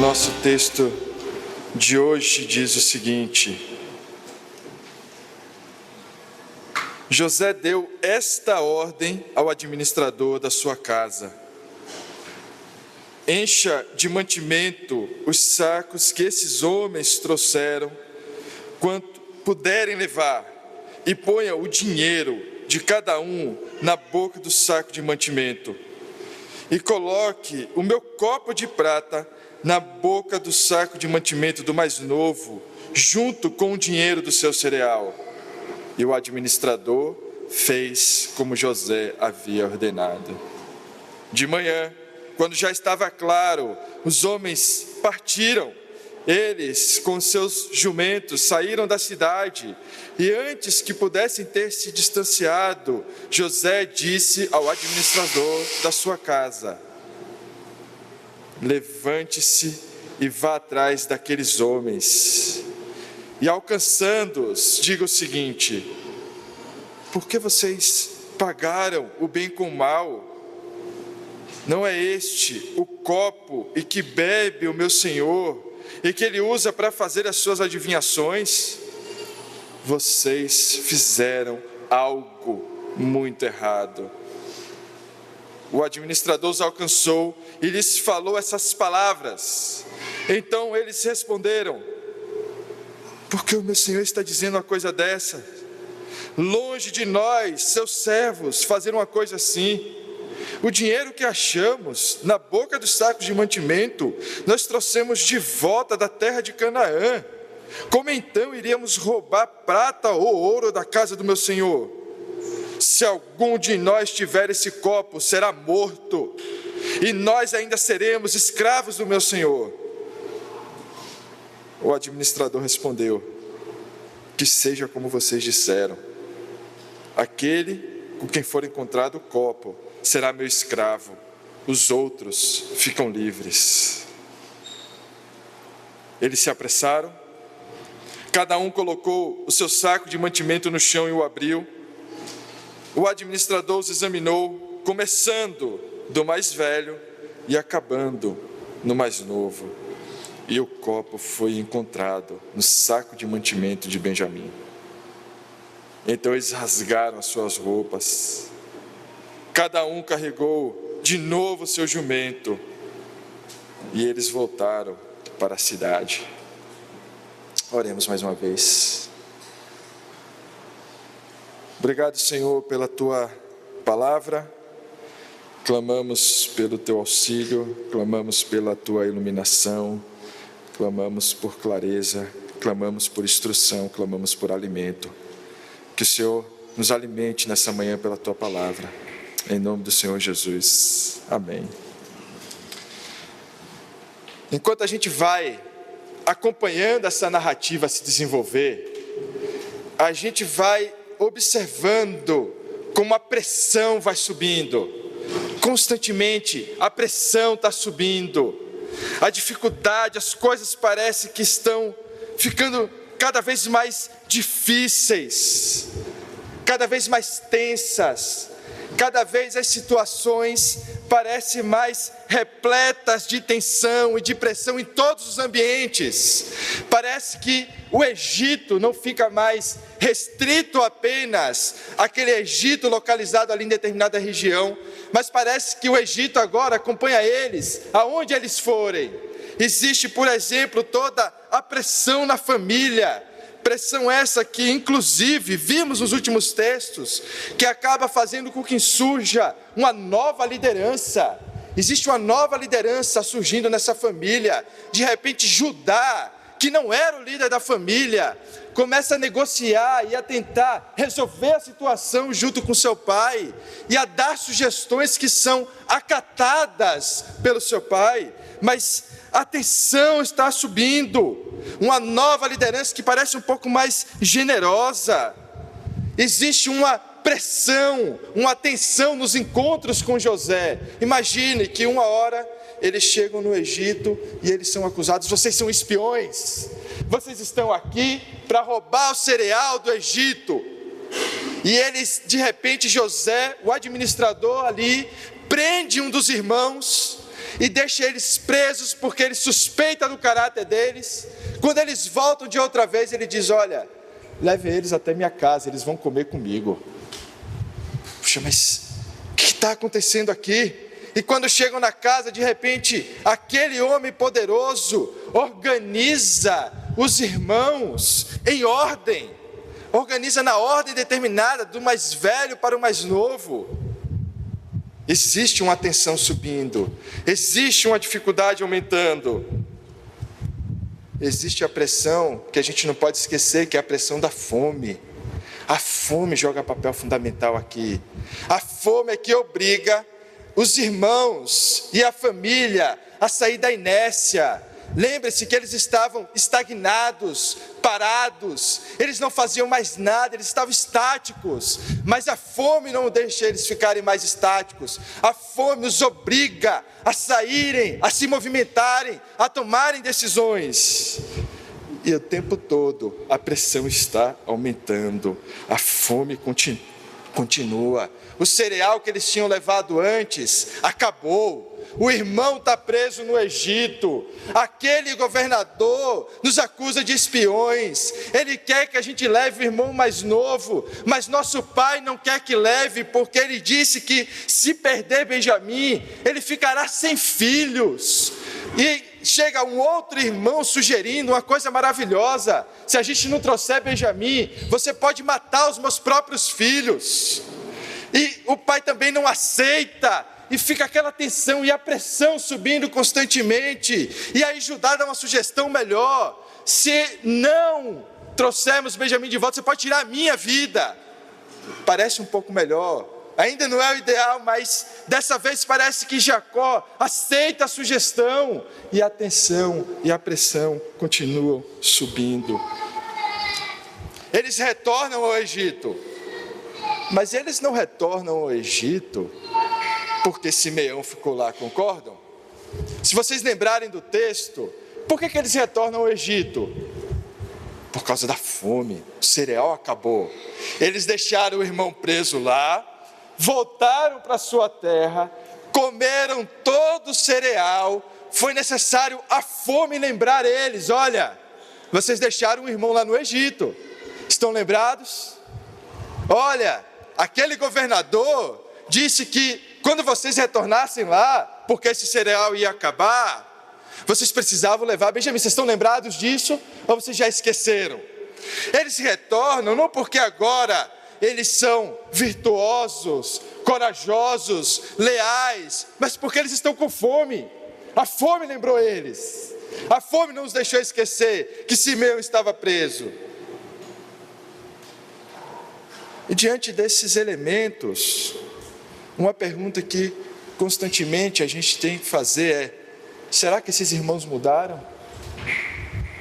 Nosso texto de hoje diz o seguinte: José deu esta ordem ao administrador da sua casa: encha de mantimento os sacos que esses homens trouxeram, quanto puderem levar, e ponha o dinheiro de cada um na boca do saco de mantimento, e coloque o meu copo de prata na boca do saco de mantimento do mais novo, junto com o dinheiro do seu cereal. E o administrador fez como José havia ordenado. De manhã, quando já estava claro, os homens partiram. Eles, com seus jumentos, saíram da cidade, e antes que pudessem ter se distanciado, José disse ao administrador da sua casa: levante-se e vá atrás daqueles homens, e alcançando-os, diga o seguinte: por que vocês pagaram o bem com o mal? Não é este o copo e que bebe o meu senhor, e que ele usa para fazer as suas adivinhações? Vocês fizeram algo muito errado. O administrador os alcançou e lhes falou essas palavras. Então eles responderam: por que o meu senhor está dizendo uma coisa dessa? Longe de nós, seus servos, fazer uma coisa assim. O dinheiro que achamos na boca dos sacos de mantimento, nós trouxemos de volta da terra de Canaã. Como então iríamos roubar prata ou ouro da casa do meu senhor? Se algum de nós tiver esse copo, será morto, e nós ainda seremos escravos do meu senhor. O administrador respondeu: que seja como vocês disseram. Aquele com quem for encontrado o copo será meu escravo, os outros ficam livres. Eles se apressaram, cada um colocou o seu saco de mantimento no chão e o abriu. O administrador os examinou, começando do mais velho e acabando no mais novo. E o copo foi encontrado no saco de mantimento de Benjamim. Então eles rasgaram as suas roupas. Cada um carregou de novo o seu jumento, e eles voltaram para a cidade. Oremos mais uma vez. Obrigado, Senhor, pela Tua palavra. Clamamos pelo Teu auxílio, clamamos pela Tua iluminação, clamamos por clareza, clamamos por instrução, clamamos por alimento. Que o Senhor nos alimente nessa manhã pela Tua palavra. Em nome do Senhor Jesus. Amém. Enquanto a gente vai acompanhando essa narrativa se desenvolver, a gente vai observando como a pressão vai subindo. Constantemente a pressão está subindo. A dificuldade, as coisas parecem que estão ficando cada vez mais difíceis, cada vez mais tensas. Cada vez as situações parecem mais repletas de tensão e de pressão em todos os ambientes. Parece que o Egito não fica mais restrito apenas àquele Egito localizado ali em determinada região, mas parece que o Egito agora acompanha eles aonde eles forem. Existe, por exemplo, toda a pressão na família. Pressão essa que, inclusive, vimos nos últimos textos, que acaba fazendo com que surja uma nova liderança. Existe uma nova liderança surgindo nessa família. De repente, Judá, que não era o líder da família, começa a negociar e a tentar resolver a situação junto com seu pai, e a dar sugestões que são acatadas pelo seu pai, mas a tensão está subindo. Uma nova liderança que parece um pouco mais generosa. Existe uma pressão, uma tensão nos encontros com José. Imagine que uma hora eles chegam no Egito e eles são acusados: vocês são espiões, vocês estão aqui para roubar o cereal do Egito. E eles, de repente, José, o administrador ali, prende um dos irmãos e deixa eles presos porque ele suspeita do caráter deles. Quando eles voltam de outra vez, ele diz: olha, leve eles até minha casa, eles vão comer comigo. Puxa, mas o que está acontecendo aqui? E quando chegam na casa, de repente, aquele homem poderoso organiza os irmãos em ordem, organiza na ordem determinada, do mais velho para o mais novo. Existe uma tensão subindo, existe uma dificuldade aumentando, existe a pressão que a gente não pode esquecer, que é a pressão da fome. A fome joga papel fundamental aqui. A fome é que obriga os irmãos e a família a sair da inércia. Lembre-se que eles estavam estagnados, parados, eles não faziam mais nada, eles estavam estáticos, mas a fome não deixa eles ficarem mais estáticos. A fome os obriga a saírem, a se movimentarem, a tomarem decisões. E o tempo todo a pressão está aumentando, a fome continua. O cereal que eles tinham levado antes acabou. O irmão está preso no Egito. Aquele governador nos acusa de espiões. Ele quer que a gente leve o irmão mais novo, mas nosso pai não quer que leve, porque ele disse que se perder Benjamim, ele ficará sem filhos. E chega um outro irmão sugerindo uma coisa maravilhosa: se a gente não trouxer Benjamim, você pode matar os meus próprios filhos. E o pai também não aceita, e fica aquela tensão e a pressão subindo constantemente. E aí Judá dá uma sugestão melhor: se não trouxermos Benjamim de volta, você pode tirar a minha vida. Parece um pouco melhor, ainda não é o ideal, mas dessa vez parece que Jacó aceita a sugestão, e a tensão e a pressão continuam subindo. Eles retornam ao Egito, mas eles não retornam ao Egito porque Simeão ficou lá, concordam? Se vocês lembrarem do texto, por que eles retornam ao Egito? Por causa da fome, o cereal acabou. Eles deixaram o irmão preso lá, voltaram para sua terra, comeram todo o cereal. Foi necessário a fome lembrar eles: olha, vocês deixaram o irmão lá no Egito, estão lembrados? Olha, aquele governador disse que quando vocês retornassem lá, porque esse cereal ia acabar, vocês precisavam levar Benjamim. Vocês estão lembrados disso? Ou vocês já esqueceram? Eles retornam não porque agora eles são virtuosos, corajosos, leais, mas porque eles estão com fome. A fome lembrou eles. A fome não os deixou esquecer que Simeão estava preso. E diante desses elementos, uma pergunta que constantemente a gente tem que fazer é: será que esses irmãos mudaram?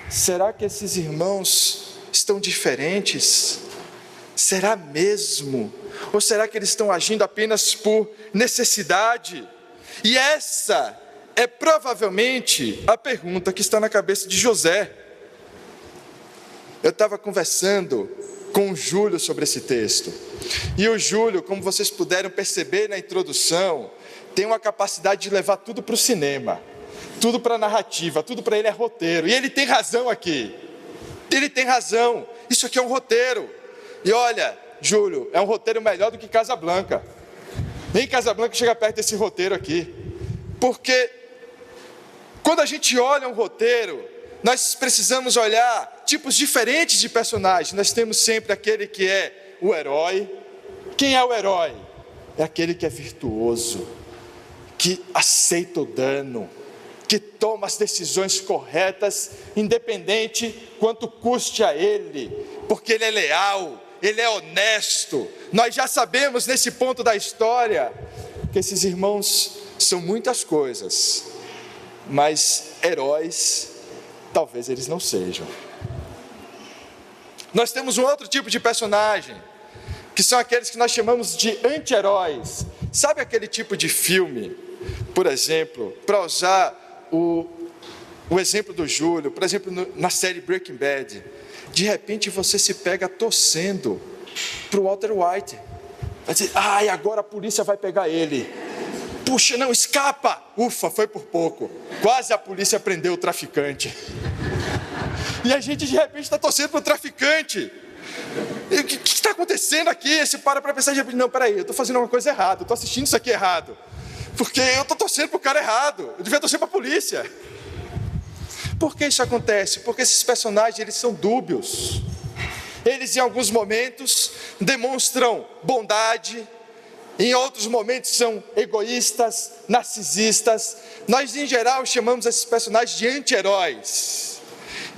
Será que esses irmãos estão diferentes? Será mesmo? Ou será que eles estão agindo apenas por necessidade? E essa é provavelmente a pergunta que está na cabeça de José. Eu estava conversando com o Júlio sobre esse texto, e o Júlio, como vocês puderam perceber na introdução, tem uma capacidade de levar tudo para o cinema, tudo para a narrativa, tudo para ele é roteiro, e ele tem razão aqui, ele tem razão, isso aqui é um roteiro. E olha, Júlio, é um roteiro melhor do que Casablanca. Nem Casablanca chega perto desse roteiro aqui, porque quando a gente olha um roteiro, nós precisamos olhar tipos diferentes de personagens. Nós temos sempre aquele que é o herói. Quem é o herói? É aquele que é virtuoso, que aceita o dano, que toma as decisões corretas, independente quanto custe a ele, porque ele é leal, ele é honesto. Nós já sabemos nesse ponto da história que esses irmãos são muitas coisas, mas heróis talvez eles não sejam. Nós temos um outro tipo de personagem, que são aqueles que nós chamamos de anti-heróis. Sabe aquele tipo de filme, por exemplo, para usar o exemplo do Júlio, por exemplo, na série Breaking Bad, de repente você se pega torcendo para o Walter White, vai dizer: ai, agora a polícia vai pegar ele. puxa, não, escapa. Ufa, foi por pouco. Quase a polícia prendeu o traficante. E a gente de repente está torcendo para o traficante. O que está acontecendo aqui? Você para pensar de repente, não, peraí, eu estou fazendo uma coisa errada, eu estou assistindo isso aqui errado. Porque eu estou torcendo para o cara errado, eu devia torcer para a polícia. Por que isso acontece? Porque esses personagens, eles são dúbios. Eles em alguns momentos demonstram bondade, em outros momentos são egoístas, narcisistas. Nós em geral chamamos esses personagens de anti-heróis.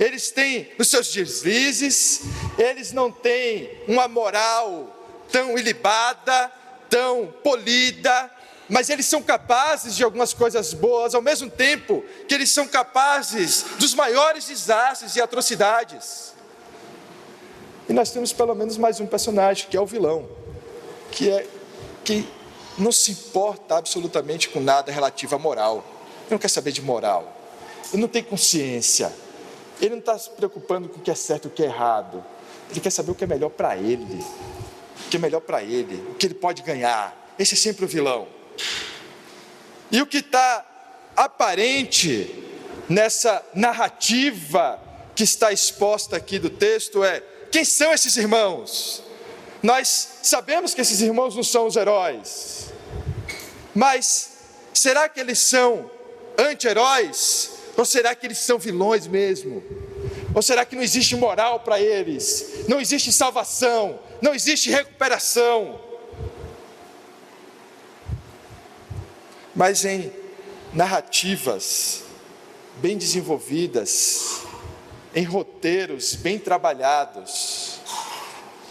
Eles têm os seus deslizes, eles não têm uma moral tão ilibada, tão polida, mas eles são capazes de algumas coisas boas, ao mesmo tempo que eles são capazes dos maiores desastres e atrocidades. E nós temos pelo menos mais um personagem, que é o vilão, que não se importa absolutamente com nada relativo à moral. Ele não quer saber de moral, ele não tem consciência, ele não está se preocupando com o que é certo e o que é errado. Ele quer saber o que é melhor para ele, o que é melhor para ele, o que ele pode ganhar. Esse é sempre o vilão. E o que está aparente nessa narrativa que está exposta aqui do texto é: quem são esses irmãos? Nós sabemos que esses irmãos não são os heróis, mas será que eles são anti-heróis? Ou será que eles são vilões mesmo? Ou será que não existe moral para eles? Não existe salvação? Não existe recuperação? Mas em narrativas bem desenvolvidas, em roteiros bem trabalhados,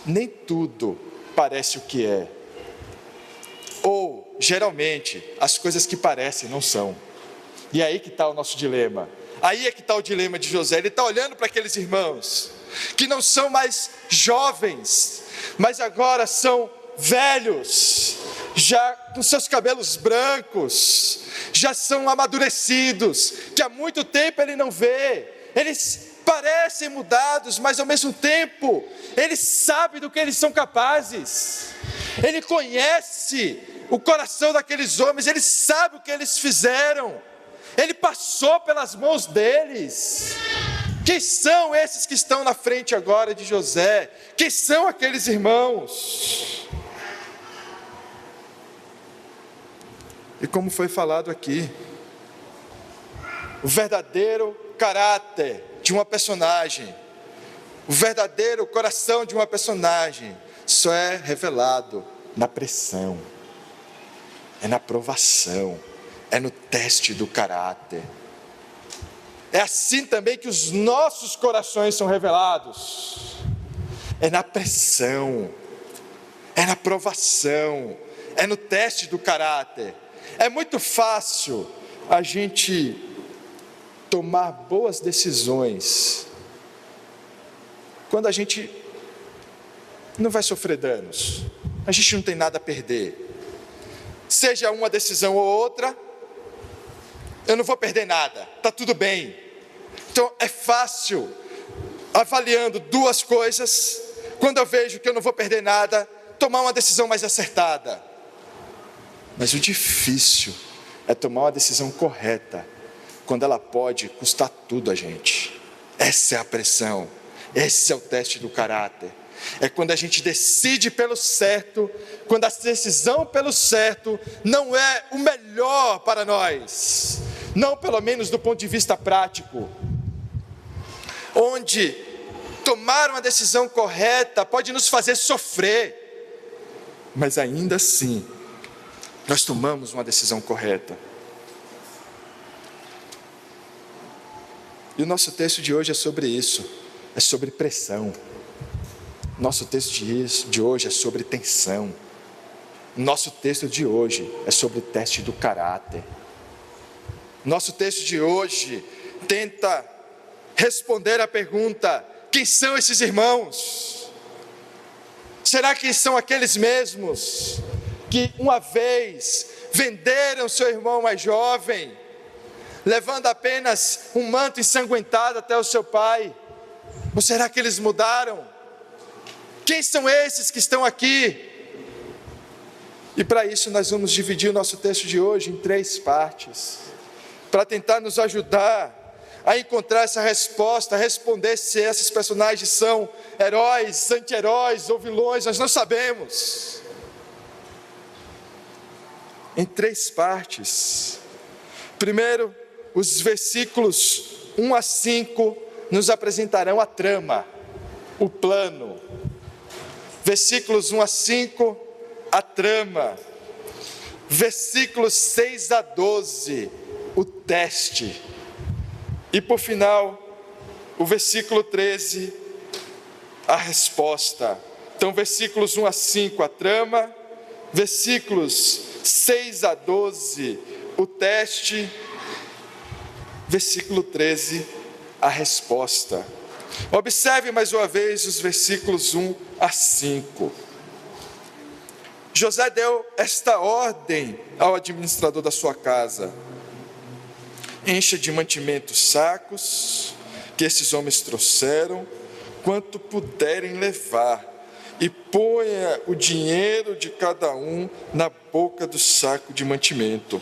nem tudo parece o que é. Ou, geralmente, as coisas que parecem não são. E é aí que está o nosso dilema. Aí é que está o dilema de José. Ele está olhando para aqueles irmãos, que não são mais jovens, mas agora são velhos, já com seus cabelos brancos, já são amadurecidos, que há muito tempo ele não vê. Eles parecem mudados, mas ao mesmo tempo, ele sabe do que eles são capazes. Ele conhece o coração daqueles homens, ele sabe o que eles fizeram. Ele passou pelas mãos deles. Quem são esses que estão na frente agora de José? Quem são aqueles irmãos? E como foi falado aqui, o verdadeiro caráter de uma personagem, o verdadeiro coração de uma personagem, só é revelado na pressão, é na provação, é no teste do caráter. É assim também que os nossos corações são revelados, é na pressão, é na provação, é no teste do caráter. É muito fácil a gente tomar boas decisões quando a gente não vai sofrer danos, a gente não tem nada a perder. Seja uma decisão ou outra, eu não vou perder nada, está tudo bem. Então é fácil, avaliando duas coisas, quando eu vejo que eu não vou perder nada, tomar uma decisão mais acertada. Mas o difícil é tomar uma decisão correta, quando ela pode custar tudo a gente. Essa é a pressão, esse é o teste do caráter. É quando a gente decide pelo certo, quando a decisão pelo certo não é o melhor para nós, não pelo menos do ponto de vista prático, onde tomar uma decisão correta pode nos fazer sofrer, mas ainda assim, nós tomamos uma decisão correta. E o nosso texto de hoje é sobre isso, é sobre pressão. Nosso texto de hoje é sobre tensão. Nosso texto de hoje é sobre teste do caráter. Nosso texto de hoje tenta responder a pergunta: quem são esses irmãos? Será que são aqueles mesmos que uma vez venderam seu irmão mais jovem, levando apenas um manto ensanguentado até o seu pai? Ou será que eles mudaram? Quem são esses que estão aqui? E para isso nós vamos dividir o nosso texto de hoje em 3 partes, para tentar nos ajudar a encontrar essa resposta, a responder se esses personagens são heróis, anti-heróis ou vilões, nós não sabemos. Em 3 partes. Primeiro, os versículos 1 a 5 nos apresentarão a trama, o plano. Versículos 1 a 5, a trama. Versículos 6 a 12, o teste. E por final, o versículo 13, a resposta. Então, versículos 1 a 5, a trama. Versículos 6 a 12, o teste. Versículo 13, a resposta. Observe mais uma vez os versículos 1 a 5. José deu esta ordem ao administrador da sua casa: encha de mantimento sacos que esses homens trouxeram, quanto puderem levar, e ponha o dinheiro de cada um na boca do saco de mantimento.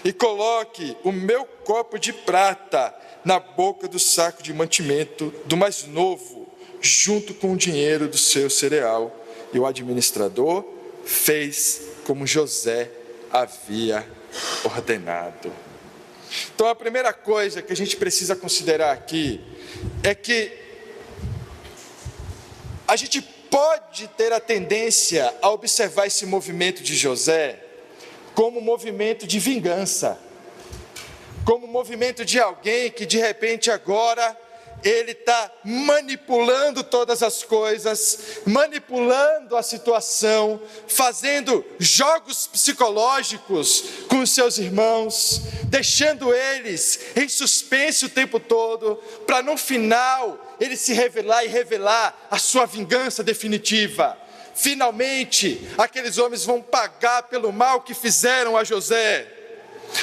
E coloque o meu copo de prata na boca do saco de mantimento do mais novo, junto com o dinheiro do seu cereal. E o administrador fez como José havia ordenado. Então a primeira coisa que a gente precisa considerar aqui é que a gente pode ter a tendência a observar esse movimento de José como um movimento de vingança, como um movimento de alguém que de repente agora ele está manipulando todas as coisas, manipulando a situação, fazendo jogos psicológicos com os seus irmãos, deixando eles em suspense o tempo todo, para no final ele se revelar e revelar a sua vingança definitiva. Finalmente, aqueles homens vão pagar pelo mal que fizeram a José.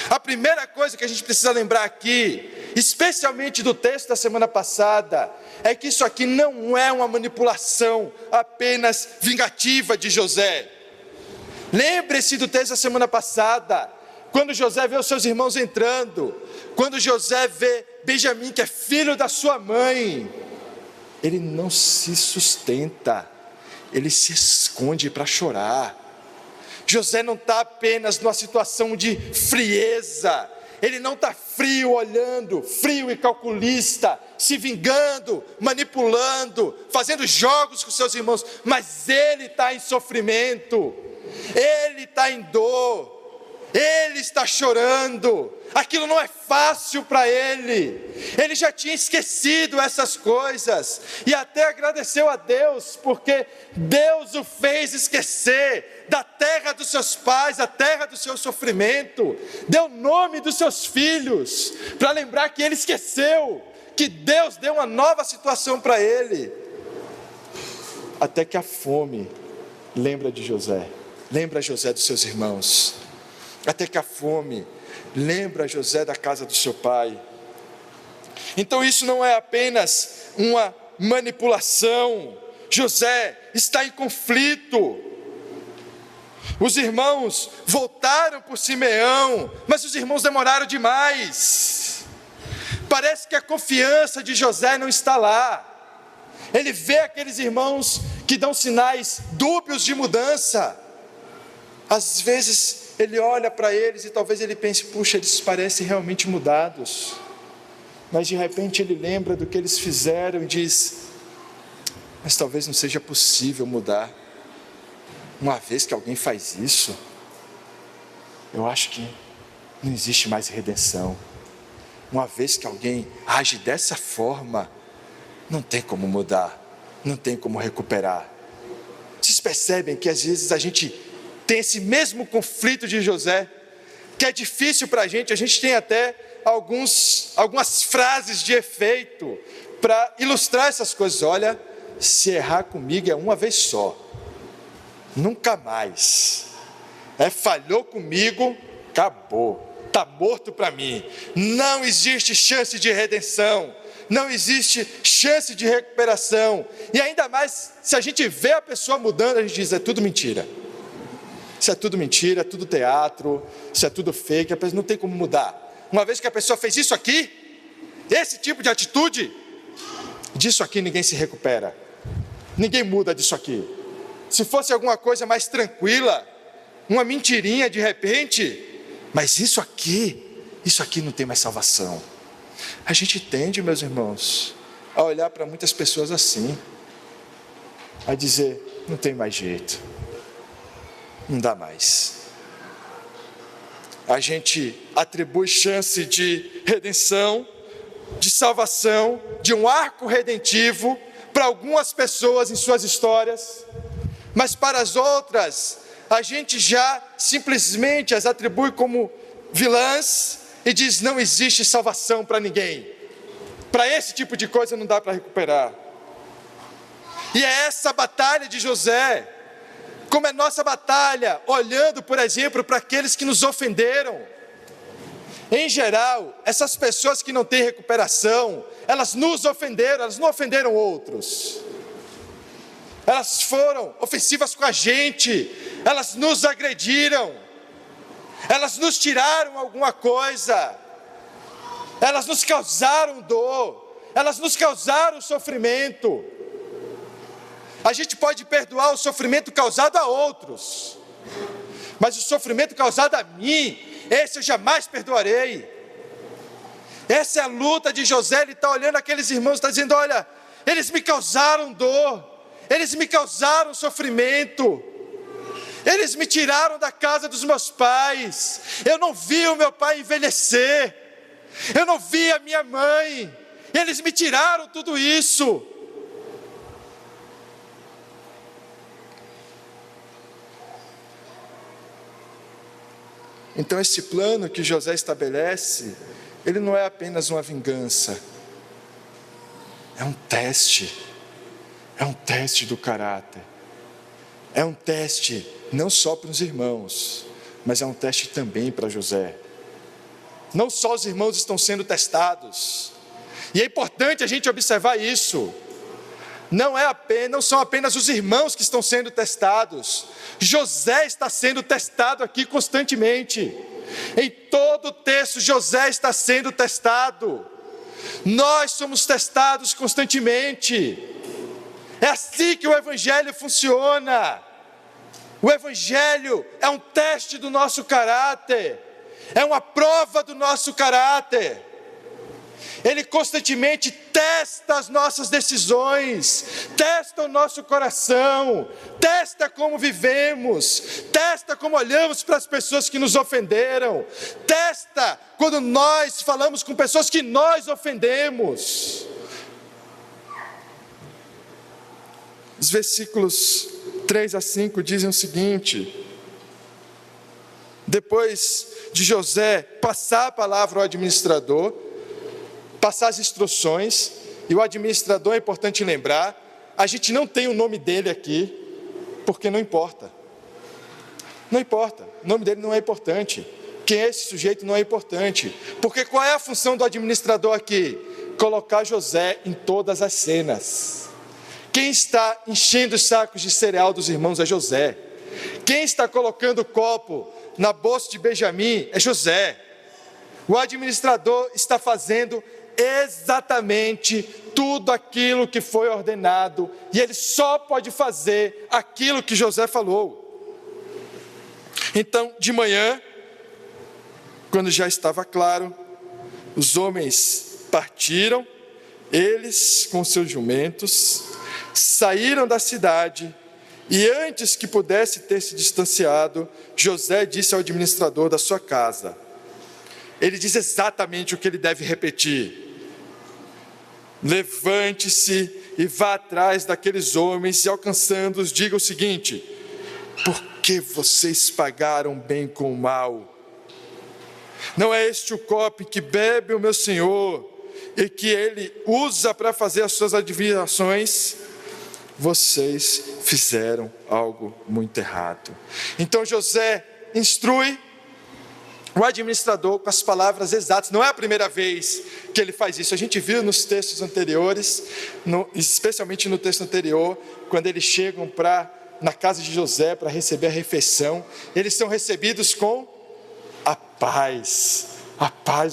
A primeira coisa que a gente precisa lembrar aqui, especialmente do texto da semana passada, é que isso aqui não é uma manipulação apenas vingativa de José. Lembre-se do texto da semana passada, quando José vê os seus irmãos entrando, quando José vê Benjamim, que é filho da sua mãe, ele não se sustenta, ele se esconde para chorar. José não está apenas numa situação de frieza, ele não está frio olhando, frio e calculista, se vingando, manipulando, fazendo jogos com seus irmãos, mas ele está em sofrimento, ele está em dor, ele está chorando, aquilo não é fácil para ele já tinha esquecido essas coisas, e até agradeceu a Deus, porque Deus o fez esquecer da terra dos seus pais, a terra do seu sofrimento, deu o nome dos seus filhos, para lembrar que ele esqueceu, que Deus deu uma nova situação para ele, até que a fome lembra de José, lembra José dos seus irmãos, até que a fome lembra José da casa do seu pai. Então isso não é apenas uma manipulação, José está em conflito. Os irmãos voltaram por Simeão, mas os irmãos demoraram demais. Parece que a confiança de José não está lá. Ele vê aqueles irmãos que dão sinais dúbios de mudança. Às vezes ele olha para eles e talvez ele pense: puxa, eles parecem realmente mudados. Mas de repente ele lembra do que eles fizeram e diz: mas talvez não seja possível mudar. Uma vez que alguém faz isso, eu acho que não existe mais redenção. Uma vez que alguém age dessa forma, não tem como mudar, não tem como recuperar. Vocês percebem que às vezes a gente tem esse mesmo conflito de José, que é difícil para a gente tem até algumas frases de efeito para ilustrar essas coisas. Olha, se errar comigo é uma vez só, nunca mais. Falhou comigo, acabou, está morto para mim. Não existe chance de redenção, não existe chance de recuperação. E ainda mais, se a gente vê a pessoa mudando, a gente diz: é tudo mentira. Isso é tudo mentira, é tudo teatro, isso é tudo fake, a pessoa não tem como mudar. Uma vez que a pessoa fez isso aqui, esse tipo de atitude, disso aqui ninguém se recupera. Ninguém muda disso aqui. Se fosse alguma coisa mais tranquila, uma mentirinha de repente, mas isso aqui não tem mais salvação. A gente tende, meus irmãos, a olhar para muitas pessoas assim, a dizer, não tem mais jeito, não dá mais. A gente atribui chance de redenção, de salvação, de um arco redentivo para algumas pessoas em suas histórias, mas para as outras, a gente já simplesmente as atribui como vilãs e diz, não existe salvação para ninguém. Para esse tipo de coisa não dá para recuperar. E é essa batalha de José, como é nossa batalha, olhando, por exemplo, para aqueles que nos ofenderam. Em geral, essas pessoas que não têm recuperação, elas nos ofenderam, elas não ofenderam outros. Elas foram ofensivas com a gente, elas nos agrediram, elas nos tiraram alguma coisa, elas nos causaram dor, elas nos causaram sofrimento. A gente pode perdoar o sofrimento causado a outros, mas o sofrimento causado a mim, esse eu jamais perdoarei. Essa é a luta de José. Ele está olhando aqueles irmãos, está dizendo, olha, eles me causaram dor, eles me causaram sofrimento, eles me tiraram da casa dos meus pais, eu não vi o meu pai envelhecer, eu não vi a minha mãe, eles me tiraram tudo isso. Então esse plano que José estabelece, ele não é apenas uma vingança, é um teste do caráter, é um teste não só para os irmãos, mas é um teste também para José. Não só os irmãos estão sendo testados, e é importante a gente observar isso, não são apenas os irmãos que estão sendo testados, José está sendo testado aqui constantemente. Em todo o texto, José está sendo testado. Nós somos testados constantemente. É assim que o Evangelho funciona. O Evangelho é um teste do nosso caráter, é uma prova do nosso caráter. Ele constantemente testa as nossas decisões, testa o nosso coração, testa como vivemos, testa como olhamos para as pessoas que nos ofenderam, testa quando nós falamos com pessoas que nós ofendemos. Os versículos 3 a 5 dizem o seguinte: depois de José passar a palavra ao administrador, passar as instruções, e o administrador, é importante lembrar, a gente não tem o nome dele aqui, porque não importa, o nome dele não é importante, quem é esse sujeito não é importante, porque qual é a função do administrador aqui? Colocar José em todas as cenas. Quem está enchendo os sacos de cereal dos irmãos é José, quem está colocando o copo na bolsa de Benjamim é José. O administrador está fazendo exatamente tudo aquilo que foi ordenado, e ele só pode fazer aquilo que José falou. Então, de manhã, quando já estava claro, os homens partiram, eles com seus jumentos, saíram da cidade, e antes que pudesse ter se distanciado, José disse ao administrador da sua casa, ele diz exatamente o que ele deve repetir: levante-se e vá atrás daqueles homens, e alcançando-os, diga o seguinte: por que vocês pagaram bem com o mal? Não é este o copo que bebe o meu senhor, e que ele usa para fazer as suas adivinhações? Vocês fizeram algo muito errado. Então José instrui o administrador com as palavras exatas. Não é a primeira vez que ele faz isso. A gente viu nos textos anteriores, especialmente no texto anterior, quando eles chegam para na casa de José para receber a refeição, eles são recebidos com a paz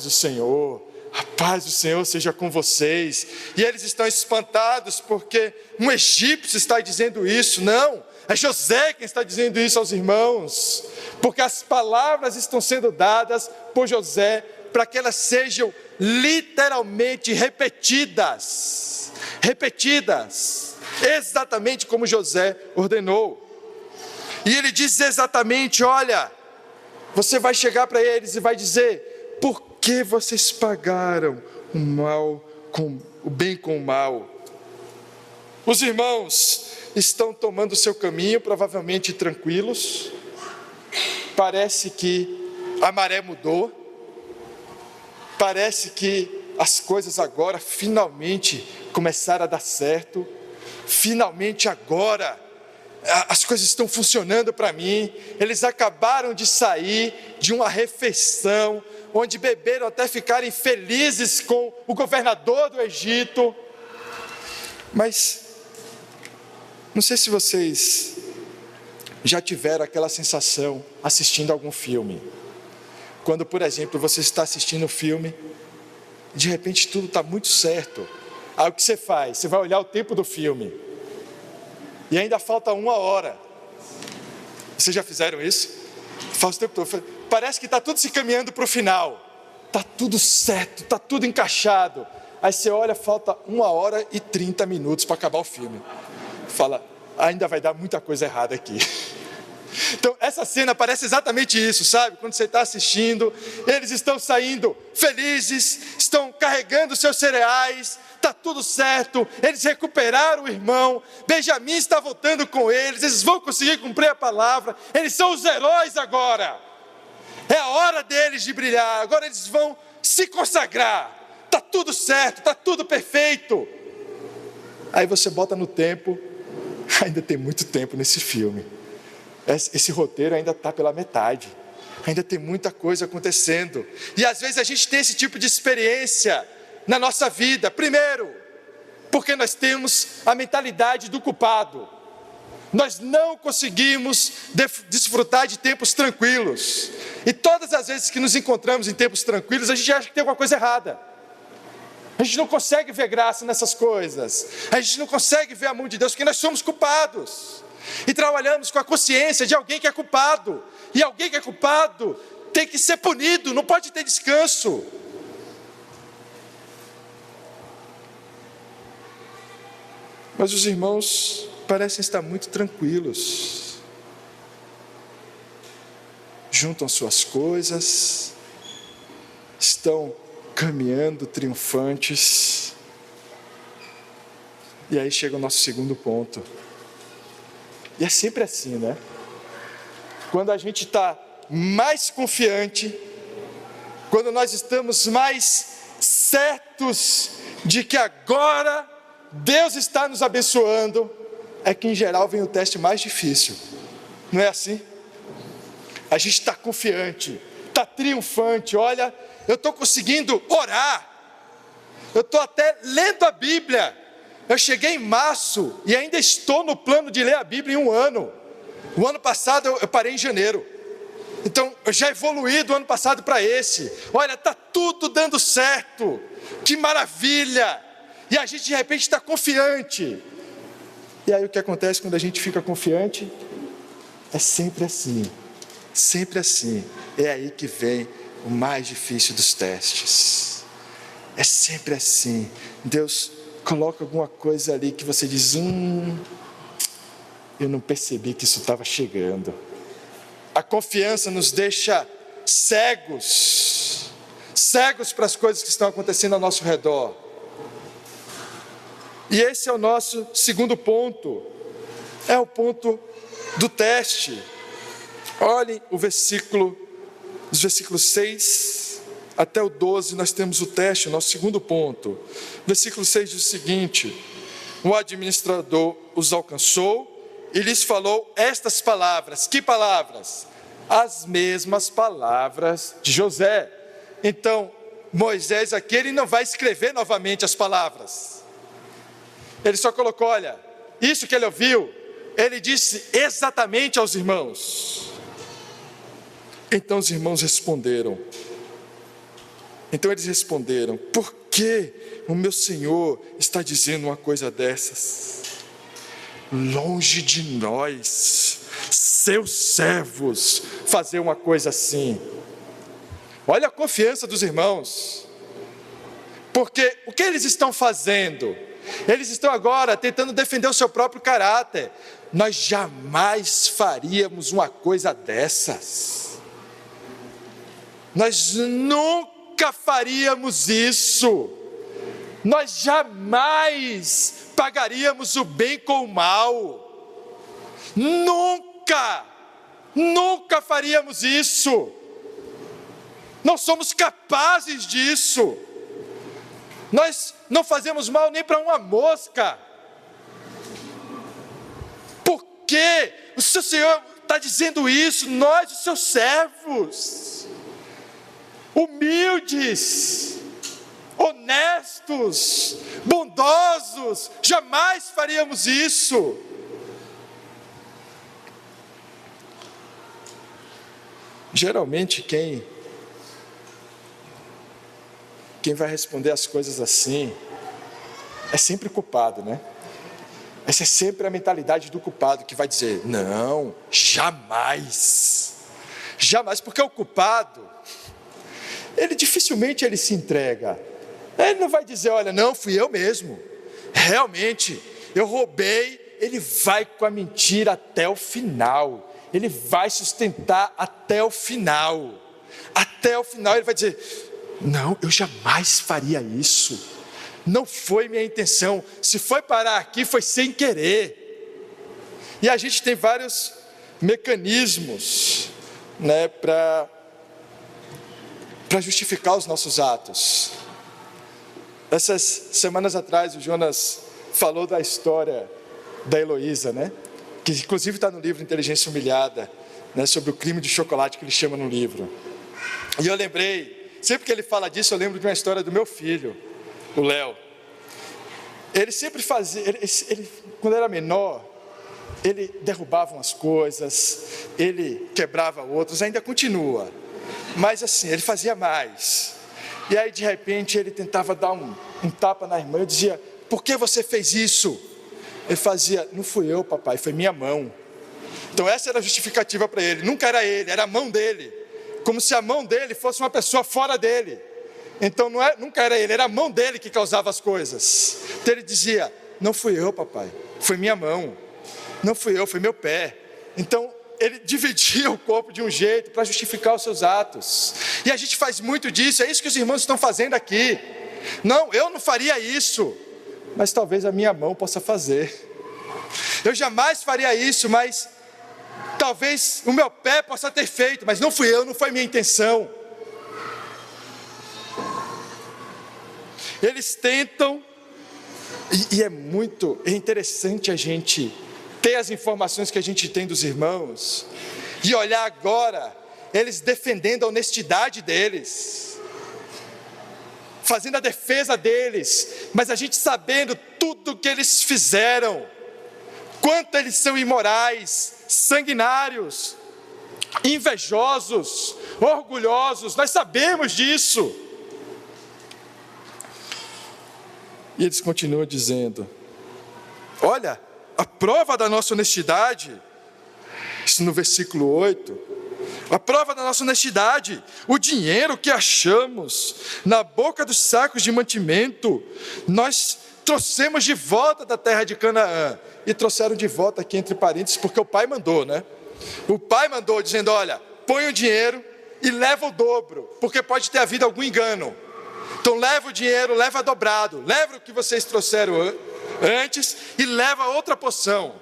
do Senhor. A paz do Senhor seja com vocês. E eles estão espantados porque um egípcio está dizendo isso. Não, é José quem está dizendo isso aos irmãos, porque as palavras estão sendo dadas por José para que elas sejam literalmente repetidas, exatamente como José ordenou. E ele diz exatamente: olha, você vai chegar para eles e vai dizer: por que vocês pagaram o bem com o mal? Os irmãos estão tomando o seu caminho, provavelmente tranquilos. Parece que a maré mudou. Parece que as coisas agora finalmente começaram a dar certo. Finalmente agora as coisas estão funcionando para mim. Eles acabaram de sair de uma refeição onde beberam até ficarem felizes com o governador do Egito. Mas não sei se vocês já tiveram aquela sensação assistindo algum filme. Quando, por exemplo, você está assistindo um filme, de repente tudo está muito certo. Aí o que você faz? Você vai olhar o tempo do filme. E ainda falta 1 hora. Vocês já fizeram isso? Faz o tempo todo. Parece que está tudo se caminhando para o final. Está tudo certo, está tudo encaixado. Aí você olha, falta 1 hora e 30 minutos para acabar o filme. Fala, ainda vai dar muita coisa errada aqui. Então essa cena parece exatamente isso, sabe? Quando você está assistindo, eles estão saindo felizes, estão carregando seus cereais, está tudo certo, eles recuperaram o irmão, Benjamim está voltando com eles vão conseguir cumprir a palavra, eles são os heróis agora, é a hora deles de brilhar, agora eles vão se consagrar, está tudo certo, está tudo perfeito. Aí você bota no tempo, ainda tem muito tempo nesse filme. Esse roteiro ainda está pela metade, ainda tem muita coisa acontecendo, e às vezes a gente tem esse tipo de experiência na nossa vida. Primeiro, porque nós temos a mentalidade do culpado, nós não conseguimos desfrutar de tempos tranquilos, e todas as vezes que nos encontramos em tempos tranquilos, a gente acha que tem alguma coisa errada, a gente não consegue ver graça nessas coisas, a gente não consegue ver a mão de Deus, porque nós somos culpados. E trabalhamos com a consciência de alguém que é culpado. E alguém que é culpado tem que ser punido, não pode ter descanso. Mas os irmãos parecem estar muito tranquilos. Juntam suas coisas, estão caminhando triunfantes. E aí chega o nosso segundo ponto. E é sempre assim, né? Quando a gente está mais confiante, quando nós estamos mais certos de que agora Deus está nos abençoando, é que em geral vem o teste mais difícil. Não é assim? A gente está confiante, está triunfante. Olha, eu estou conseguindo orar, eu estou até lendo a Bíblia. Eu cheguei em março e ainda estou no plano de ler a Bíblia em 1 ano. O ano passado eu parei em janeiro. Então eu já evoluí do ano passado para esse. Olha, está tudo dando certo. Que maravilha! E a gente de repente está confiante. E aí o que acontece quando a gente fica confiante? É sempre assim. Sempre assim. É aí que vem o mais difícil dos testes. É sempre assim. Deus coloca alguma coisa ali que você diz, eu não percebi que isso estava chegando. A confiança nos deixa cegos para as coisas que estão acontecendo ao nosso redor. E esse é o nosso segundo ponto, é o ponto do teste. Olhem os versículos 6 até o 12, nós temos o teste, o nosso segundo ponto. Versículo 6 diz o seguinte: o administrador os alcançou e lhes falou estas palavras. Que palavras? As mesmas palavras de José. Então, Moisés aqui, ele não vai escrever novamente as palavras. Ele só colocou, olha, isso que ele ouviu, ele disse exatamente aos irmãos. Então os irmãos responderam. Então eles responderam: por que o meu Senhor está dizendo uma coisa dessas? Longe de nós, seus servos, fazer uma coisa assim. Olha a confiança dos irmãos. Porque o que eles estão fazendo? Eles estão agora tentando defender o seu próprio caráter. Nós jamais faríamos uma coisa dessas. Nós nunca faríamos isso. Nós jamais pagaríamos o bem com o mal. Nunca faríamos isso. Não somos capazes disso. Nós não fazemos mal nem para uma mosca. Por que o seu Senhor está dizendo isso? Nós, os seus servos, humildes, honestos, bondosos, jamais faríamos isso. Geralmente quem vai responder as coisas assim é sempre o culpado, né? Essa é sempre a mentalidade do culpado, que vai dizer: não, jamais, porque o culpado, ele dificilmente se entrega. Ele não vai dizer: olha, não, fui eu mesmo, realmente, eu roubei. Ele vai com a mentira até o final, ele vai sustentar até o final. Até o final ele vai dizer: não, eu jamais faria isso, não foi minha intenção, se foi parar aqui foi sem querer. E a gente tem vários mecanismos, né, para justificar os nossos atos. Essas semanas atrás o Jonas falou da história da Heloísa, né, que inclusive está no livro Inteligência Humilhada, né, sobre o crime de chocolate que ele chama no livro. E eu lembrei, sempre que ele fala disso, eu lembro de uma história do meu filho, o Léo. Ele sempre fazia, ele, quando era menor, ele derrubava umas coisas, ele quebrava outras, ainda continua, mas assim, ele fazia mais. E aí de repente ele tentava dar um tapa na irmã, eu dizia: por que você fez isso? Ele fazia: não fui eu, papai, foi minha mão. Então essa era a justificativa para ele, nunca era ele, era a mão dele. Como se a mão dele fosse uma pessoa fora dele. Então nunca era ele, era a mão dele que causava as coisas. Então ele dizia: não fui eu, papai, foi minha mão. Não fui eu, foi meu pé. Então ele dividia o corpo de um jeito para justificar os seus atos. E a gente faz muito disso, é isso que os irmãos estão fazendo aqui. Não, eu não faria isso, mas talvez a minha mão possa fazer. Eu jamais faria isso, mas talvez o meu pé possa ter feito, mas não fui eu, não foi minha intenção. Eles tentam, e é interessante a gente ter as informações que a gente tem dos irmãos, e olhar agora, eles defendendo a honestidade deles, fazendo a defesa deles, mas a gente sabendo tudo que eles fizeram, quanto eles são imorais, sanguinários, invejosos, orgulhosos, nós sabemos disso. E eles continuam dizendo: olha, a prova da nossa honestidade, isso no versículo 8, a prova da nossa honestidade, o dinheiro que achamos na boca dos sacos de mantimento, nós trouxemos de volta da terra de Canaã. E trouxeram de volta aqui entre parênteses, porque o pai mandou, né? O pai mandou dizendo: olha, põe o dinheiro e leva o dobro, porque pode ter havido algum engano. Então leva o dinheiro, leva dobrado, leva o que vocês trouxeram antes e leva outra porção.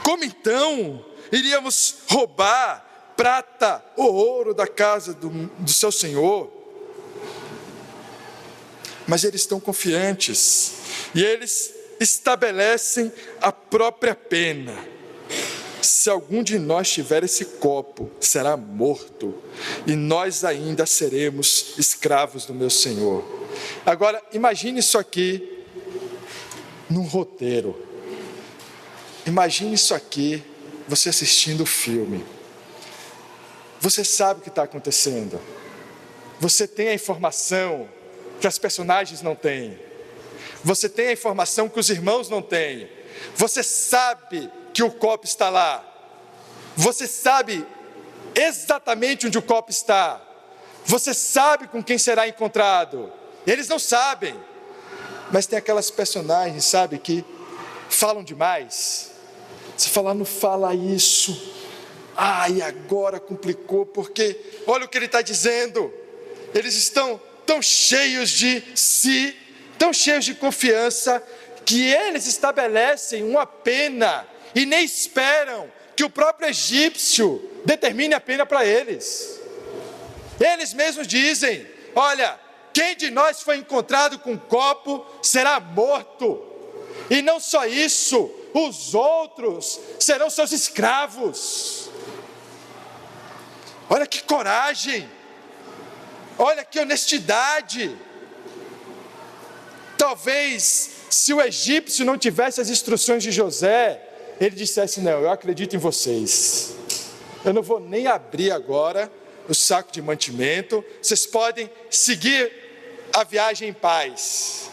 Como então iríamos roubar prata ou ouro da casa do seu senhor? Mas eles estão confiantes e eles estabelecem a própria pena. Se algum de nós tiver esse copo, será morto, e nós ainda seremos escravos do meu Senhor. Agora, imagine isso aqui num roteiro. Imagine isso aqui, você assistindo o filme. Você sabe o que está acontecendo. Você tem a informação que as personagens não têm. Você tem a informação que os irmãos não têm. Você sabe que o copo está lá. Você sabe exatamente onde o copo está. Você sabe com quem será encontrado. Eles não sabem. Mas tem aquelas personagens, sabe, que falam demais. Você fala, não fala isso. E agora complicou, porque olha o que ele está dizendo. Eles estão tão cheios de si, tão cheios de confiança, que eles estabelecem uma pena e nem esperam que o próprio egípcio determine a pena para eles. Eles mesmos dizem, olha, quem de nós foi encontrado com um copo será morto. E não só isso, os outros serão seus escravos. Olha que coragem, olha que honestidade. Talvez, se o egípcio não tivesse as instruções de José, ele dissesse, não, eu acredito em vocês. Eu não vou nem abrir agora o saco de mantimento, vocês podem seguir a viagem em paz.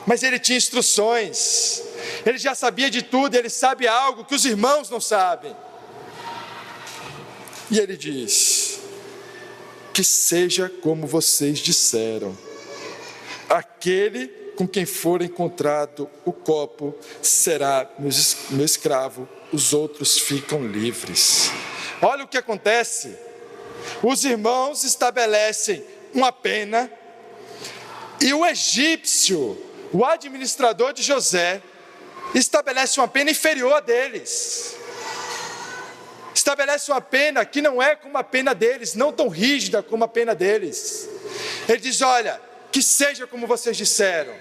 Mas ele tinha instruções, ele já sabia de tudo, ele sabe algo que os irmãos não sabem. E ele diz, que seja como vocês disseram, aquele com quem for encontrado o copo será meu escravo, os outros ficam livres. Olha o que acontece, os irmãos estabelecem uma pena, e o egípcio, o administrador de José, estabelece uma pena inferior a deles. Estabelece uma pena que não é como a pena deles, não tão rígida como a pena deles. Ele diz, olha, que seja como vocês disseram,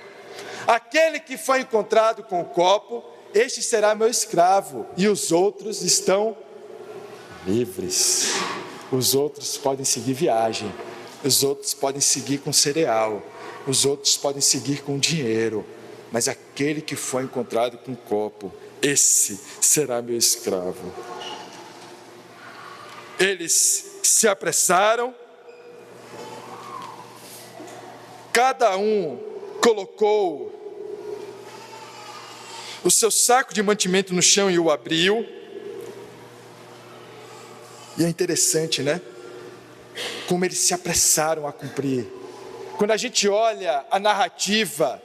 aquele que foi encontrado com o copo, este será meu escravo, e os outros estão livres. Os outros podem seguir viagem, os outros podem seguir com cereal, os outros podem seguir com dinheiro, mas aquele que foi encontrado com o copo, esse será meu escravo. Eles se apressaram, cada um colocou o seu saco de mantimento no chão e o abriu. E é interessante, né? Como eles se apressaram a cumprir. Quando a gente olha a narrativa,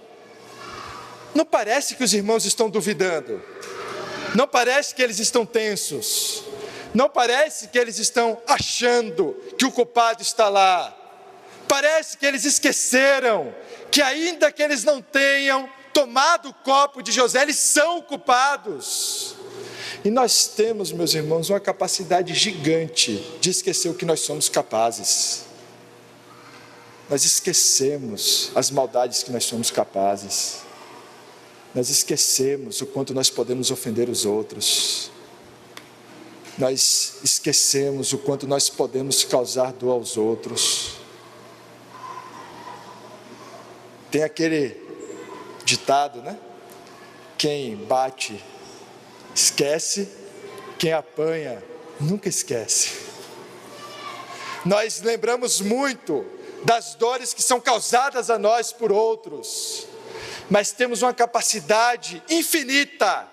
não parece que os irmãos estão duvidando, não parece que eles estão tensos, não parece que eles estão achando que o culpado está lá. Parece que eles esqueceram que ainda que eles não tenham tomado o copo de José, eles são culpados. E nós temos, meus irmãos, uma capacidade gigante de esquecer o que nós somos capazes. Nós esquecemos as maldades que nós somos capazes. Nós esquecemos o quanto nós podemos ofender os outros. Nós esquecemos o quanto nós podemos causar dor aos outros. Tem aquele ditado, né? Quem bate, esquece. Quem apanha, nunca esquece. Nós lembramos muito das dores que são causadas a nós por outros, mas temos uma capacidade infinita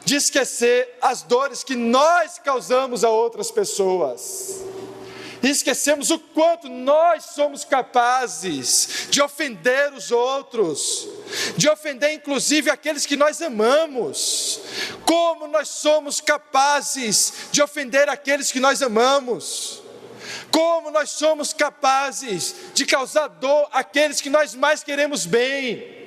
de esquecer as dores que nós causamos a outras pessoas. E esquecemos o quanto nós somos capazes de ofender os outros, de ofender inclusive aqueles que nós amamos. Como nós somos capazes de ofender aqueles que nós amamos. Como nós somos capazes de causar dor àqueles que nós mais queremos bem.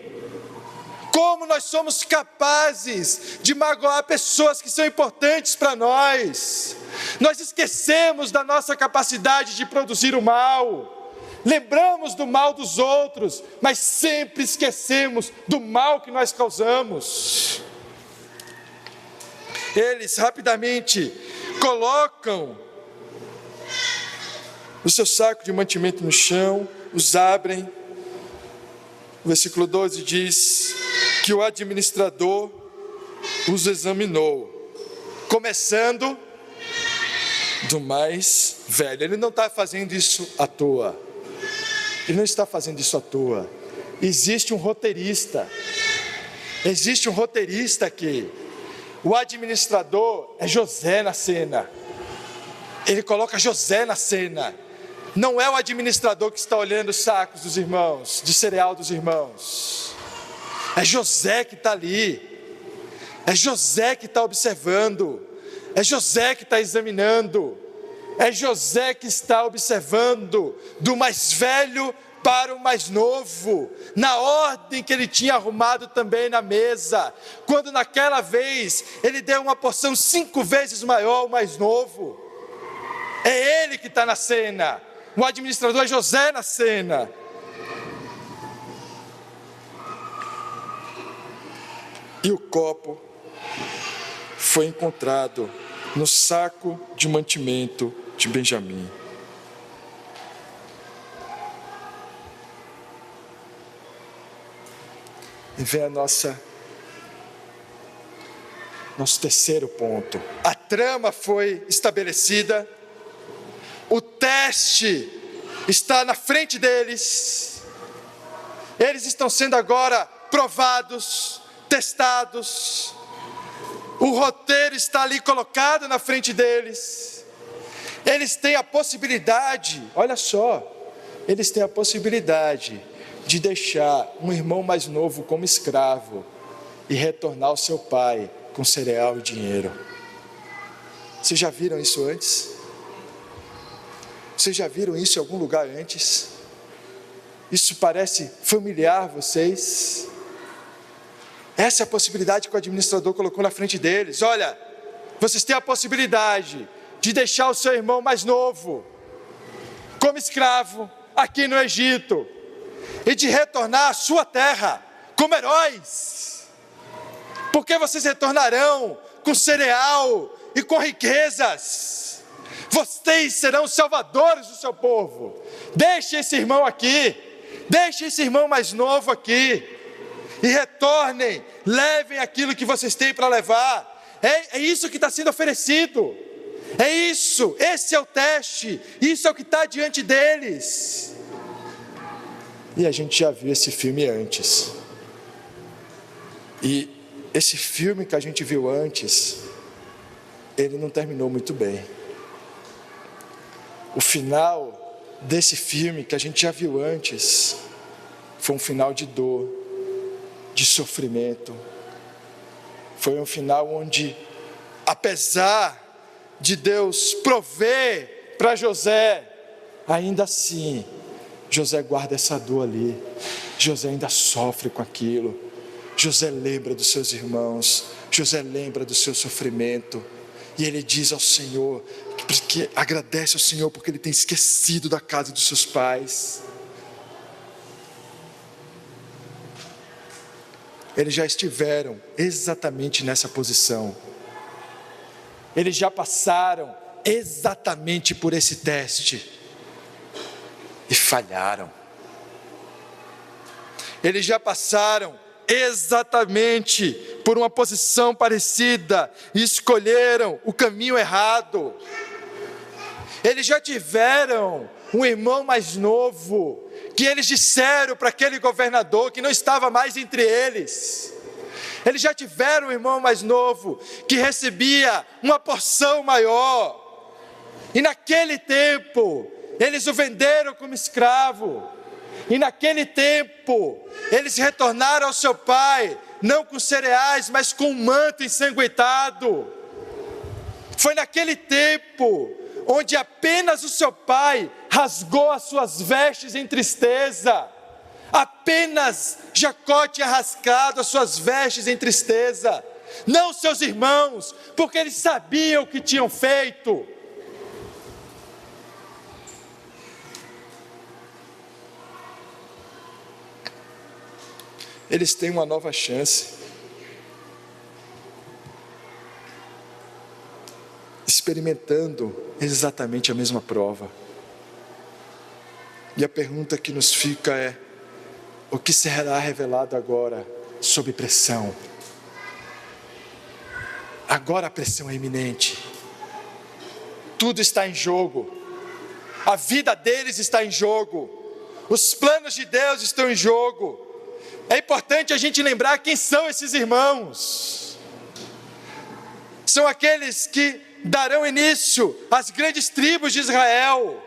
Como nós somos capazes de magoar pessoas que são importantes para nós. Nós esquecemos da nossa capacidade de produzir o mal. Lembramos do mal dos outros, mas sempre esquecemos do mal que nós causamos. Eles rapidamente colocam o seu saco de mantimento no chão, os abrem. O versículo 12 diz que o administrador os examinou. começando do mais velho. Ele não está fazendo isso à toa. Ele não está fazendo isso à toa. Existe um roteirista. Existe um roteirista aqui. O administrador é José na cena. Ele coloca José na cena. Não é o administrador que está olhando os sacos dos irmãos, de cereal dos irmãos. É José que está ali. É José que está observando. É José que está examinando. É José que está observando do mais velho para o mais novo, na ordem que ele tinha arrumado também na mesa, quando naquela vez ele deu uma porção 5 vezes maior ao mais novo. É ele que está na cena, o administrador é José na cena. E o copo foi encontrado no saco de mantimento de Benjamim. E vem nosso terceiro ponto. A trama foi estabelecida, o teste está na frente deles, eles estão sendo agora provados, testados, o roteiro está ali colocado na frente deles, eles têm a possibilidade, olha só, eles têm a possibilidade de deixar um irmão mais novo como escravo e retornar ao seu pai com cereal e dinheiro. Vocês já viram isso antes? Vocês já viram isso em algum lugar antes? Isso parece familiar a vocês? Essa é a possibilidade que o administrador colocou na frente deles. Olha, vocês têm a possibilidade de deixar o seu irmão mais novo como escravo aqui no Egito e de retornar à sua terra como heróis, porque vocês retornarão com cereal e com riquezas. Vocês serão salvadores do seu povo. Deixe esse irmão aqui, deixe esse irmão mais novo aqui e retornem, levem aquilo que vocês têm para levar. É isso que está sendo oferecido, é isso, esse é o teste, isso é o que está diante deles. E a gente já viu esse filme antes. E esse filme que a gente viu antes, ele não terminou muito bem. O final desse filme que a gente já viu antes, foi um final de dor, de sofrimento. Foi um final onde, apesar de Deus prover para José, ainda assim, José guarda essa dor ali, José ainda sofre com aquilo, José lembra dos seus irmãos, José lembra do seu sofrimento, e ele diz ao Senhor, que agradece ao Senhor porque ele tem esquecido da casa dos seus pais. Eles já estiveram exatamente nessa posição, eles já passaram exatamente por esse teste, e falharam. Eles já passaram exatamente por uma posição parecida e escolheram o caminho errado. Eles já tiveram um irmão mais novo que eles disseram para aquele governador que não estava mais entre eles. Eles já tiveram um irmão mais novo que recebia uma porção maior. E naquele tempo eles o venderam como escravo, e naquele tempo, eles retornaram ao seu pai, não com cereais, mas com um manto ensanguentado. Foi naquele tempo, onde apenas o seu pai rasgou as suas vestes em tristeza, apenas Jacó tinha rasgado as suas vestes em tristeza, não seus irmãos, porque eles sabiam o que tinham feito. Eles têm uma nova chance, experimentando exatamente a mesma prova. E a pergunta que nos fica é: o que será revelado agora sob pressão? Agora a pressão é iminente. Tudo está em jogo. A vida deles está em jogo. Os planos de Deus estão em jogo. É importante a gente lembrar quem são esses irmãos. São aqueles que darão início às grandes tribos de Israel.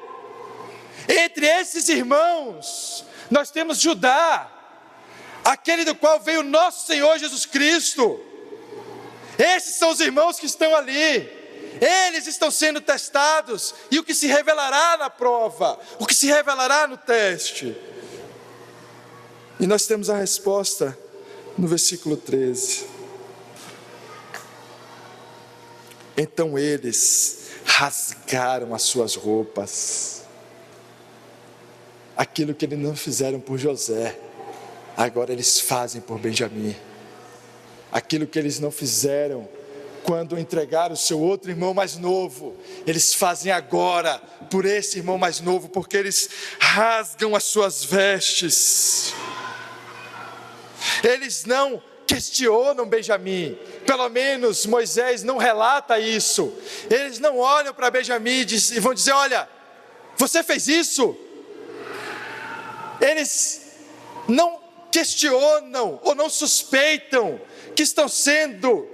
Entre esses irmãos, nós temos Judá, aquele do qual veio nosso Senhor Jesus Cristo. Esses são os irmãos que estão ali. Eles estão sendo testados, e o que se revelará na prova, o que se revelará no teste. E nós temos a resposta no versículo 13. Então eles rasgaram as suas roupas. Aquilo que eles não fizeram por José, agora eles fazem por Benjamim. Aquilo que eles não fizeram quando entregaram o seu outro irmão mais novo, eles fazem agora por esse irmão mais novo, porque eles rasgam as suas vestes. Eles não questionam Benjamim, pelo menos Moisés não relata isso. Eles não olham para Benjamim e vão dizer: olha, você fez isso? Eles não questionam ou não suspeitam que estão sendo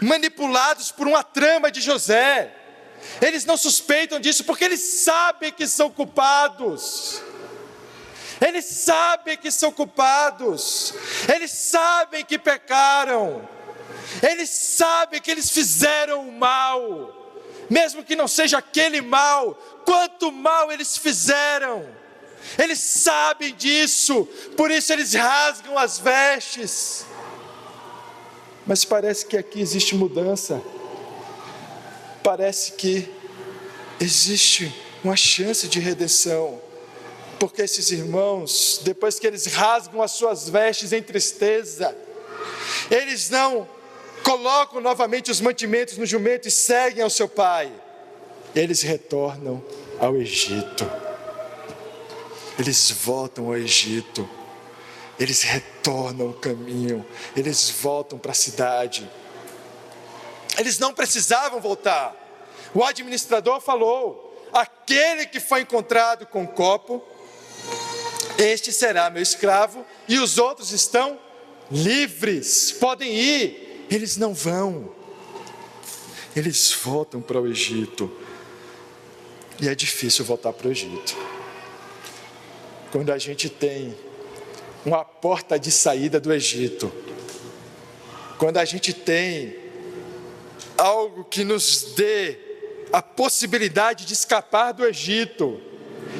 manipulados por uma trama de José. Eles não suspeitam disso porque eles sabem que são culpados. Eles sabem que são culpados. Eles sabem que pecaram. Eles sabem que eles fizeram o mal, mesmo que não seja aquele mal. Quanto mal eles fizeram, eles sabem disso. Por isso eles rasgam as vestes. Mas parece que aqui existe mudança. Parece que existe uma chance de redenção. Porque esses irmãos, depois que eles rasgam as suas vestes em tristeza, eles não colocam novamente os mantimentos no jumento e seguem ao seu pai. Eles retornam ao Egito. Eles voltam ao Egito. Eles retornam o caminho, eles voltam para a cidade. Eles não precisavam voltar. O administrador falou: aquele que foi encontrado com o copo, este será meu escravo, e os outros estão livres, podem ir. Eles não vão. Eles voltam para o Egito. E é difícil voltar para o Egito quando a gente tem uma porta de saída do Egito, quando a gente tem algo que nos dê a possibilidade de escapar do Egito,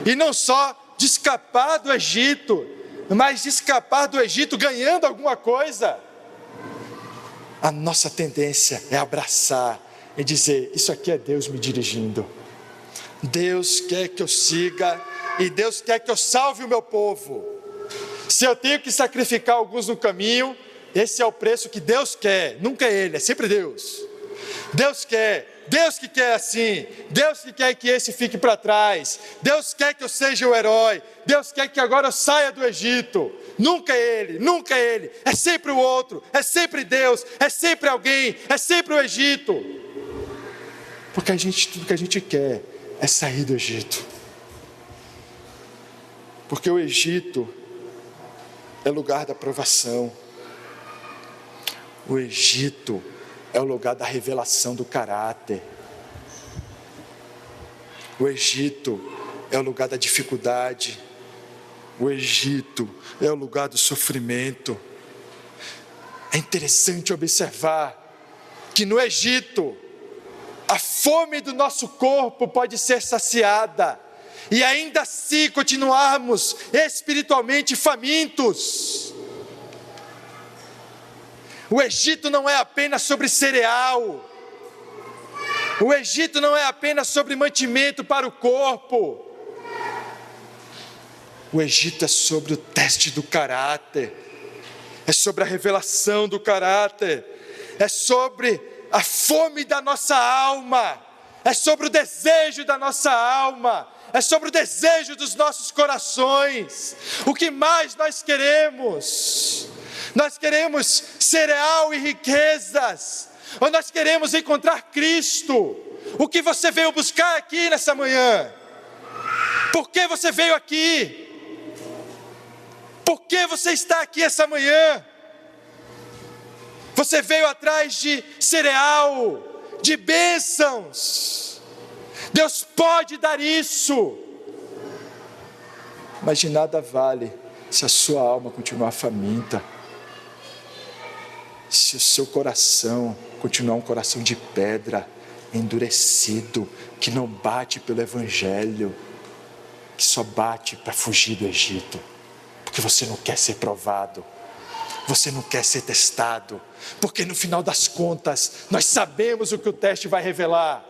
e não só de escapar do Egito, mas de escapar do Egito ganhando alguma coisa, a nossa tendência é abraçar e dizer: isso aqui é Deus me dirigindo, Deus quer que eu siga, e Deus quer que eu salve o meu povo. Se eu tenho que sacrificar alguns no caminho, esse é o preço que Deus quer, nunca é Ele, é sempre Deus. Deus quer, Deus que quer assim, Deus que quer que esse fique para trás, Deus quer que eu seja o herói, Deus quer que agora eu saia do Egito. Nunca é Ele, nunca é Ele, é sempre o outro, é sempre Deus, é sempre alguém, é sempre o Egito. Porque tudo que a gente quer é sair do Egito. Porque o Egito é lugar da provação. O Egito é o lugar da revelação do caráter. O Egito é o lugar da dificuldade. O Egito é o lugar do sofrimento. É interessante observar que no Egito, a fome do nosso corpo pode ser saciada, e ainda assim continuarmos espiritualmente famintos. O Egito não é apenas sobre cereal. O Egito não é apenas sobre mantimento para o corpo. O Egito é sobre o teste do caráter. É sobre a revelação do caráter. É sobre a fome da nossa alma. É sobre o desejo da nossa alma. É sobre o desejo dos nossos corações. O que mais nós queremos? Nós queremos cereal e riquezas, ou nós queremos encontrar Cristo? O que você veio buscar aqui nessa manhã? Por que você veio aqui? Por que você está aqui essa manhã? Você veio atrás de cereal, de bênçãos. Deus pode dar isso, mas de nada vale se a sua alma continuar faminta, se o seu coração continuar um coração de pedra, endurecido, que não bate pelo Evangelho, que só bate para fugir do Egito, porque você não quer ser provado, você não quer ser testado, porque no final das contas, nós sabemos o que o teste vai revelar,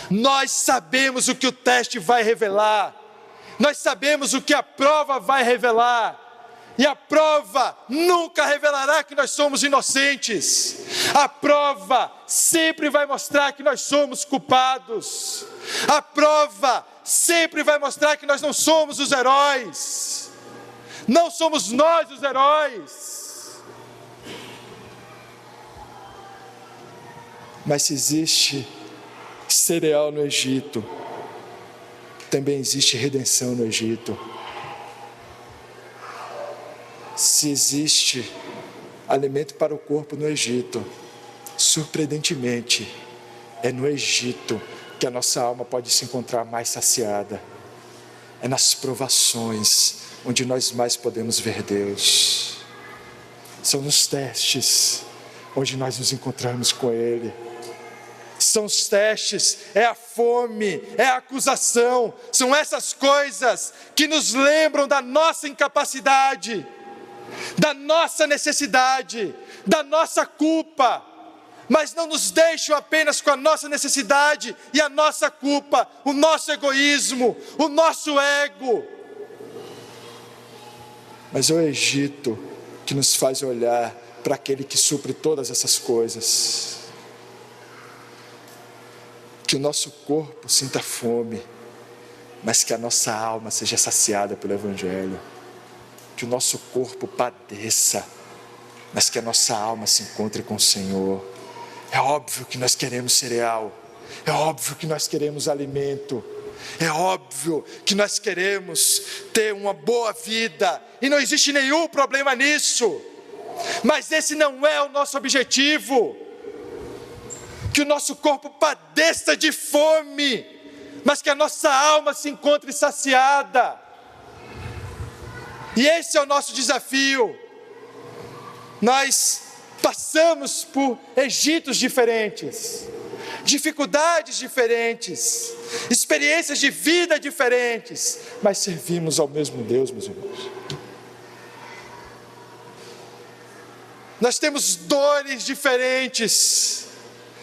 nós sabemos o que o teste vai revelar, nós sabemos o que a prova vai revelar, e a prova nunca revelará que nós somos inocentes, a prova sempre vai mostrar que nós somos culpados, a prova sempre vai mostrar que nós não somos os heróis, não somos nós os heróis. Mas se existe cereal no Egito, também existe redenção no Egito. Se existe alimento para o corpo no Egito, surpreendentemente, é no Egito que a nossa alma pode se encontrar mais saciada. É nas provações onde nós mais podemos ver Deus. São nos testes onde nós nos encontramos com Ele. São os testes, é a fome, é a acusação, são essas coisas que nos lembram da nossa incapacidade, da nossa necessidade, da nossa culpa, mas não nos deixam apenas com a nossa necessidade e a nossa culpa, o nosso egoísmo, o nosso ego, mas é o Egito que nos faz olhar para aquele que supre todas essas coisas. Que o nosso corpo sinta fome, mas que a nossa alma seja saciada pelo Evangelho. Que o nosso corpo padeça, mas que a nossa alma se encontre com o Senhor. É óbvio que nós queremos cereal, é óbvio que nós queremos alimento, é óbvio que nós queremos ter uma boa vida, e não existe nenhum problema nisso, mas esse não é o nosso objetivo. Que o nosso corpo padeça de fome, mas que a nossa alma se encontre saciada. E esse é o nosso desafio. Nós passamos por Egitos diferentes, dificuldades diferentes, experiências de vida diferentes, mas servimos ao mesmo Deus, meus irmãos. Nós temos dores diferentes,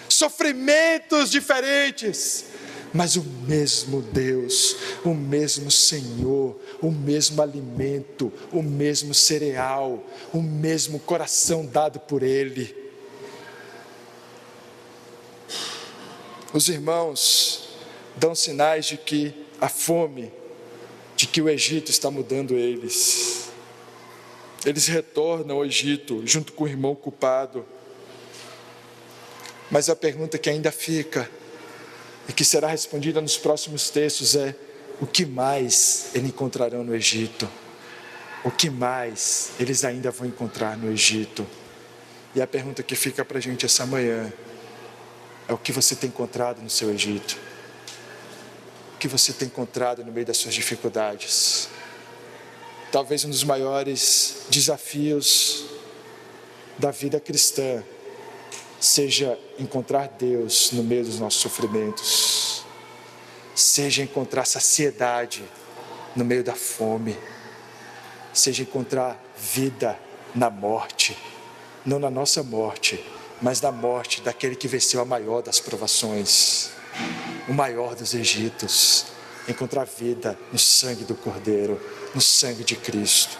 sofrimentos diferentes, mas o mesmo Deus, o mesmo Senhor, o mesmo alimento, o mesmo cereal, o mesmo coração dado por Ele. Os irmãos dão sinais de que a fome, de que o Egito está mudando eles. Eles retornam ao Egito junto com o irmão culpado. Mas a pergunta que ainda fica, e que será respondida nos próximos textos, é: o que mais eles encontrarão no Egito? O que mais eles ainda vão encontrar no Egito? E a pergunta que fica para a gente essa manhã é: o que você tem encontrado no seu Egito? O que você tem encontrado no meio das suas dificuldades? Talvez um dos maiores desafios da vida cristã seja encontrar Deus no meio dos nossos sofrimentos, seja encontrar saciedade no meio da fome, seja encontrar vida na morte, não na nossa morte, mas na morte daquele que venceu a maior das provações, o maior dos Egitos, encontrar vida no sangue do Cordeiro, no sangue de Cristo.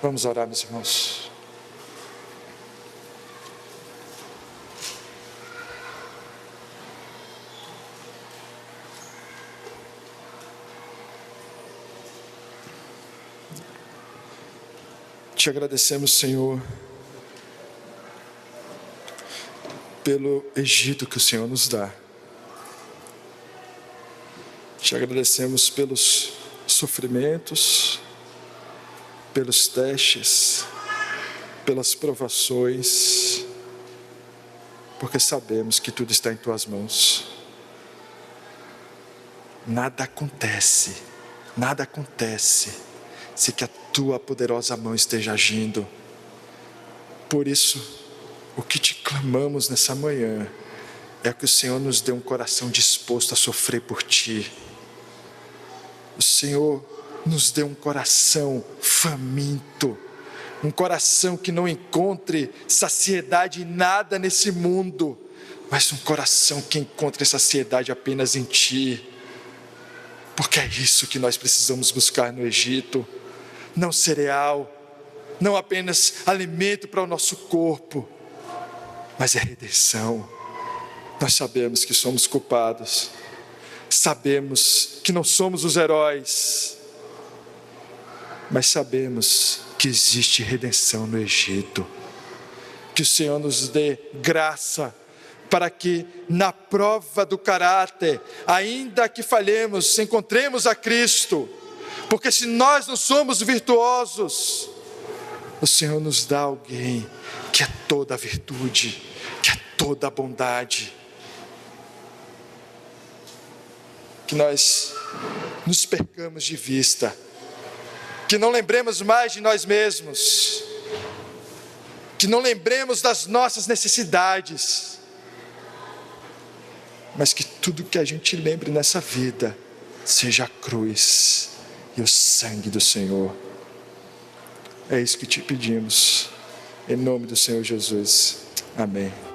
Vamos orar, meus irmãos. Te agradecemos, Senhor, pelo Egito que o Senhor nos dá. Te agradecemos pelos sofrimentos, pelos testes, pelas provações, porque sabemos que tudo está em Tuas mãos. Nada acontece se que a Tua poderosa mão esteja agindo. Por isso, o que te clamamos nessa manhã é que o Senhor nos dê um coração disposto a sofrer por Ti. O Senhor nos dê um coração faminto, um coração que não encontre saciedade em nada nesse mundo, mas um coração que encontre saciedade apenas em Ti. Porque é isso que nós precisamos buscar no Egito. Não cereal, não apenas alimento para o nosso corpo, mas é redenção. Nós sabemos que somos culpados, sabemos que não somos os heróis, mas sabemos que existe redenção no Egito. Que o Senhor nos dê graça para que na prova do caráter, ainda que falhemos, encontremos a Cristo. Porque se nós não somos virtuosos, o Senhor nos dá alguém que é toda a virtude, que é toda a bondade. Que nós nos percamos de vista, que não lembremos mais de nós mesmos, que não lembremos das nossas necessidades, mas que tudo que a gente lembre nessa vida seja a cruz e o sangue do Senhor. É isso que te pedimos, em nome do Senhor Jesus. Amém.